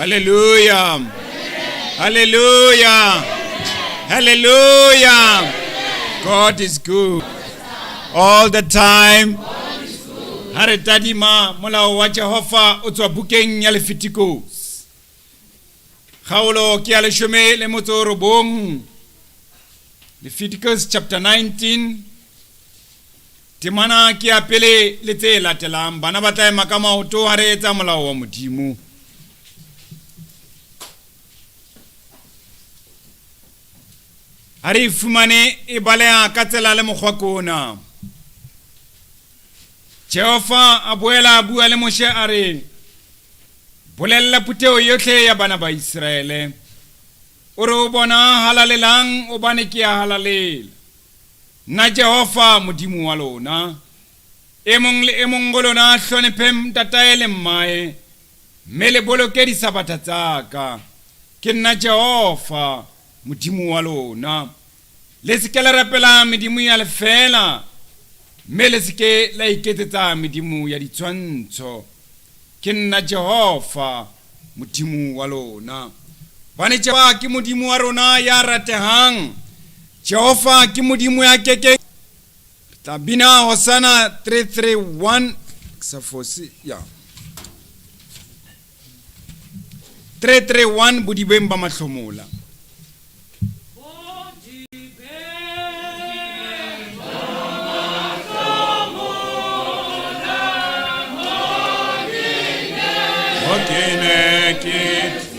Hallelujah. Hallelujah. Hallelujah. God is good. All the time. Hare tadima molao wa Jehova o tswa bukeng ya Leviticus. Kgaolo ke ya 19. Leviticus chapter 19. Temana ke ya pele le tse latelang bana ba tla ema ka maoto ha re etsa molao wa Modimo. Hari fumane e balea ka tsela le mokgwa kona. Jehova a boela a bua le Moshe a re, bolella puteo yohle ya bana ba Israele. O re o bona halalelang o bane ke ya halalela. Na Jehova Modimo wa lona. E mong le e mong go lona hlonephe mtatae le mmae. Mme le boloke disabata tsaka. Ke nna Jehova Modimo wa lona. Le seke la rapela medimo ya lefela. Mme le seke la iketsetsa medimo ya ditshwantsho. Ke nna Jehova Modimo wa lona. Bane Jehova ke Modimo wa rona ya ratehang. Jehova ke Modimo ya keke. Tabina Hosana 331 Safosi ya 331 budibeng ba mahlomola. Okay,